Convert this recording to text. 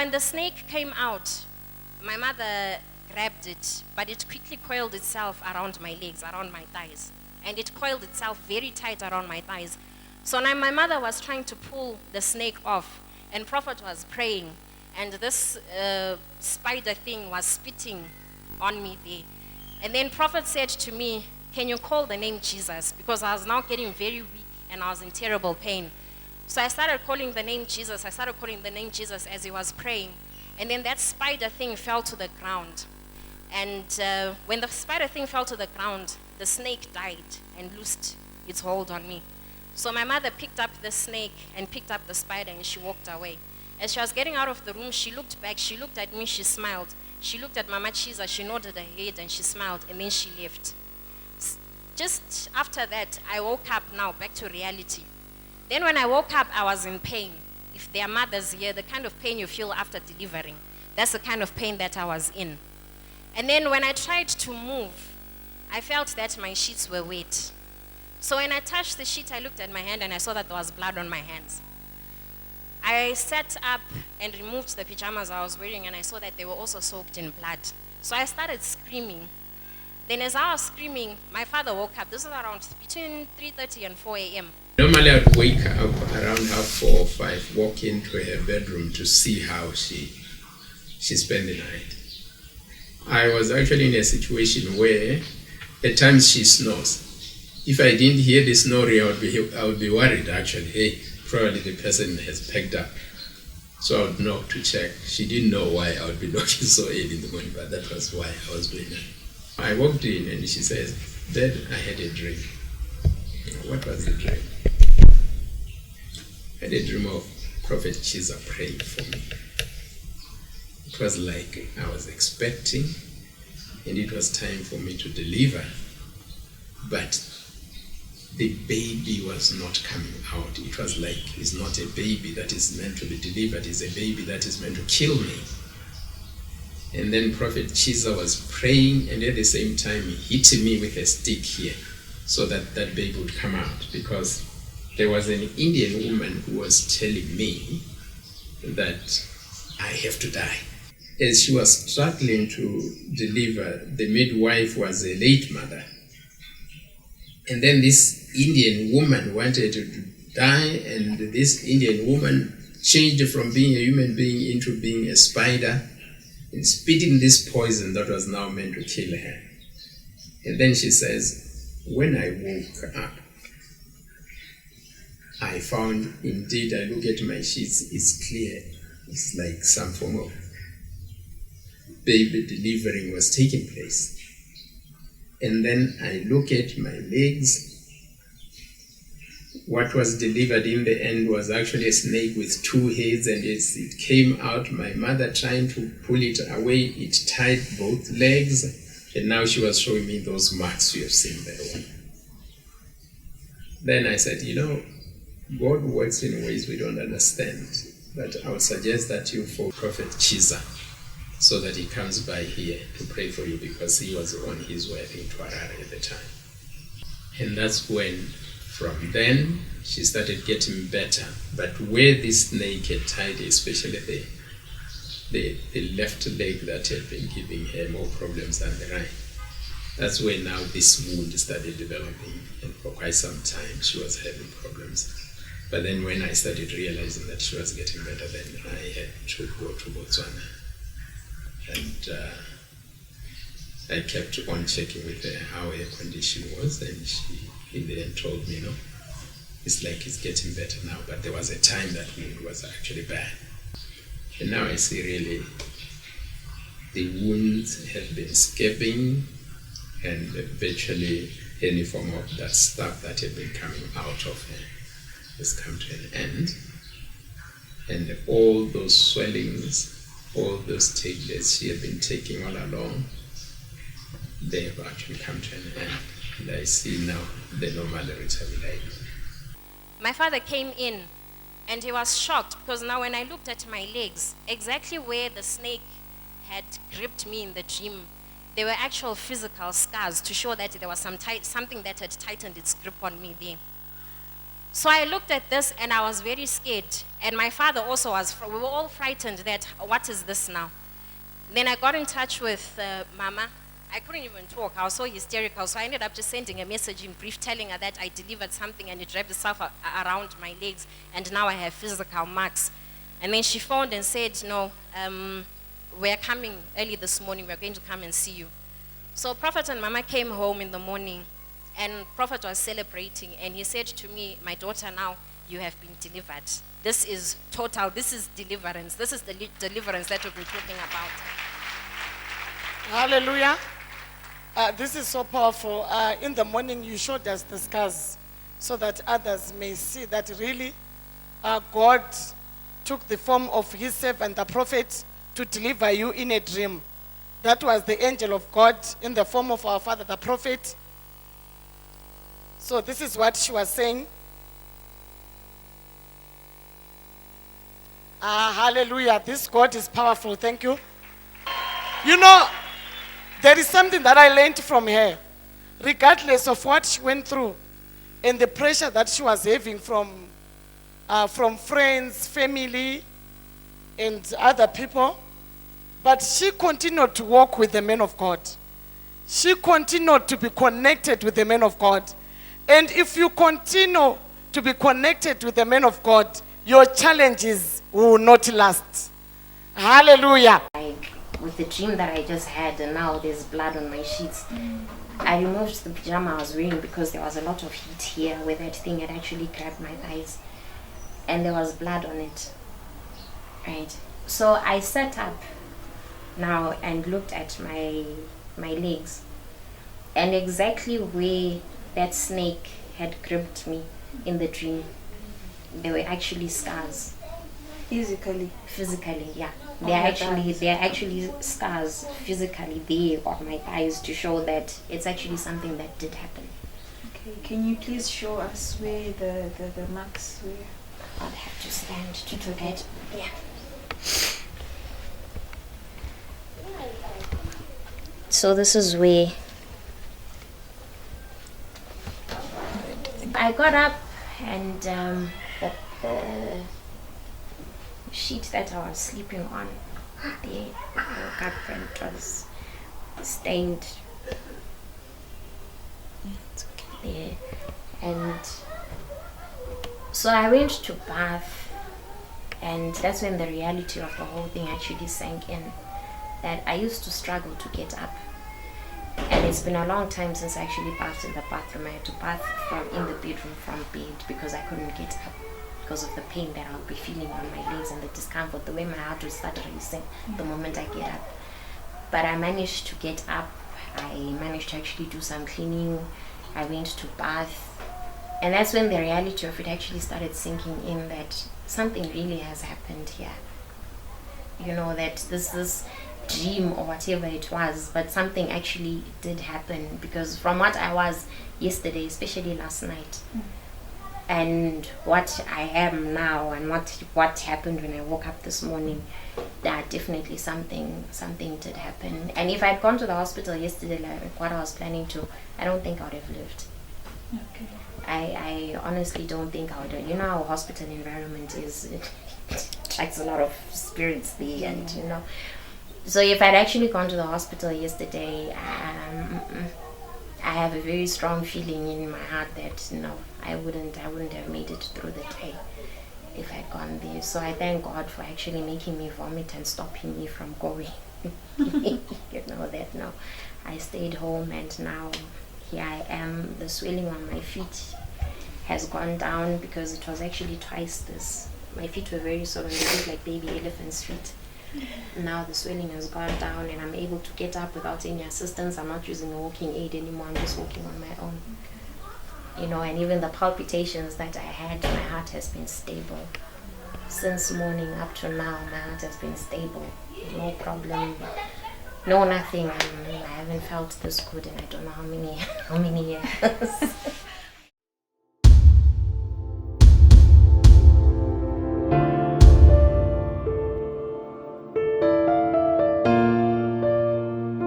when the snake came out, my mother grabbed it, but it quickly coiled itself around my legs, around my thighs. And it coiled itself very tight around my thighs. So now my mother was trying to pull the snake off, and Prophet was praying, and this spider thing was spitting on me there. And then Prophet said to me, can you call the name Jesus? Because I was now getting very weak and I was in terrible pain. So I started calling the name Jesus. I started calling the name Jesus as he was praying. And then that spider thing fell to the ground. And when the spider thing fell to the ground, the snake died and loosed its hold on me. So my mother picked up the snake and picked up the spider and she walked away. As she was getting out of the room, she looked back, she looked at me, she smiled. She looked at Mama Chiza, she nodded her head and she smiled, and then she left. Just after that, I woke up now, back to reality. Then when I woke up, I was in pain. If there are mothers here, the kind of pain you feel after delivering, that's the kind of pain that I was in. And then when I tried to move, I felt that my sheets were wet. So when I touched the sheet, I looked at my hand and I saw that there was blood on my hands. I sat up and removed the pajamas I was wearing and I saw that they were also soaked in blood. So I started screaming. Then as I was screaming, my father woke up. This was around between 3:30 and 4 a.m. Normally I'd wake up around 4:30 or 5, walk into her bedroom to see how she spent the night. I was actually in a situation where at times she snores. If I didn't hear the snoring, I would be worried actually. Hey, probably the person has packed up. So I would knock to check. She didn't know why I would be knocking so early in the morning, but that was why I was doing that. I walked in and she says, Dad, I had a dream. What was the dream? I had a dream of Prophet Chiza praying for me. It was like I was expecting and it was time for me to deliver, but the baby was not coming out. It was like it's not a baby that is meant to be delivered, it's a baby that is meant to kill me. And then Prophet Chiza was praying, and at the same time he hit me with a stick here so that that baby would come out, because there was an Indian woman who was telling me that I have to die. As she was struggling to deliver, the midwife was a late mother. And then this Indian woman wanted to die, and this Indian woman changed from being a human being into being a spider and spitting this poison that was now meant to kill her. And then she says, when I woke up, I found, indeed, I look at my sheets, it's clear. It's like some form of baby delivering was taking place. And then I look at my legs. What was delivered in the end was actually a snake with 2 heads, and it came out. My mother trying to pull it away, it tied both legs, and now she was showing me those marks you have seen there. Then I said, God works in ways we don't understand, but I would suggest that you for Prophet Chiza, so that he comes by here to pray for you, because he was on his way, I think, to Harare at the time. And that's when, from then, she started getting better. But where this snake had tied, especially the left leg that had been giving her more problems than the right, that's when now this wound started developing. And for quite some time, she was having problems. But then when I started realizing that she was getting better, then I had to go to Botswana. And I kept on checking with her how her condition was, and she in the end told me, it's like it's getting better now, but there was a time that wound was actually bad. And now I see really the wounds have been scabbing, and virtually any form of that stuff that had been coming out of her has come to an end. And all those swellings, all those tablets she had been taking all along, they have actually come to an end. And I see now the normal returning life. My father came in and he was shocked, because now when I looked at my legs, exactly where the snake had gripped me in the dream, there were actual physical scars to show that there was something that had tightened its grip on me there. So I looked at this and I was very scared. And my father also was, we were all frightened that, what is this now? Then I got in touch with Mama. I couldn't even talk. I was so hysterical. So I ended up just sending a message in brief telling her that I delivered something and it wrapped itself around my legs. And now I have physical marks. And then she phoned and said, no, we're coming early this morning. We're going to come and see you. So Prophet and Mama came home in the morning. And Prophet was celebrating. And he said to me, my daughter, now you have been delivered. This is total. This is deliverance. This is the deliverance that we've been talking about. Hallelujah. This is so powerful. In the morning, you showed us the scars so that others may see that really God took the form of his servant, the prophet, to deliver you in a dream. That was the angel of God in the form of our father, the prophet. So this is what she was saying. Hallelujah. This God is powerful. Thank you. You know, there is something that I learned from her. Regardless of what she went through and the pressure that she was having from friends, family, and other people, but she continued to walk with the man of God. She continued to be connected with the man of God. And if you continue to be connected with the man of God, your challenges will not last. Hallelujah. With the dream that I just had, and now there's blood on my sheets. I removed the pajama I was wearing because there was a lot of heat here where that thing had actually grabbed my thighs. And there was blood on it. Right? So I sat up now and looked at my legs. And exactly where that snake had gripped me in the dream, there were actually scars. Physically, yeah. On They're your actually scars physically there on my thighs to show that it's actually something that did happen. okay. Can you please show us where the marks were? I'd have to stand to look at. Yeah. So this is where I got up, and the sheet that I was sleeping on, the woke up and it was stained. Yeah. And so I went to bath, and that's when the reality of the whole thing actually sank in, that I used to struggle to get up. And it's been a long time since I actually bathed in the bathroom. I had to bath in the bedroom from bed because I couldn't get up because of the pain that I would be feeling on my legs and the discomfort, the way my heart would start racing the moment I get up. But I managed to get up. I managed to actually do some cleaning. I went to bath. And that's when the reality of it actually started sinking in, that something really has happened here. You know, that this dream or whatever it was, but something actually did happen, because from what I was yesterday, especially last night, and what I am now, and what happened when I woke up this morning, that definitely something did happen. And if I'd gone to the hospital yesterday, like what I was planning to, I don't think I would have lived. Okay. I honestly don't think I would have. You know, our hospital environment it attracts a lot of spirits there, and you know. So if I'd actually gone to the hospital yesterday, I have a very strong feeling in my heart that no, I wouldn't have made it through the day if I'd gone there. So I thank God for actually making me vomit and stopping me from going. You know that no, I stayed home, and now here I am. The swelling on my feet has gone down because it was actually twice this. My feet were very swollen, they look like baby elephant's feet. Now the swelling has gone down and I'm able to get up without any assistance. I'm not using a walking aid anymore. I'm just walking on my own. You know, and even the palpitations that I had, my heart has been stable. Since morning up to now, my heart has been stable. No problem. No nothing. I haven't felt this good in I don't know how many years.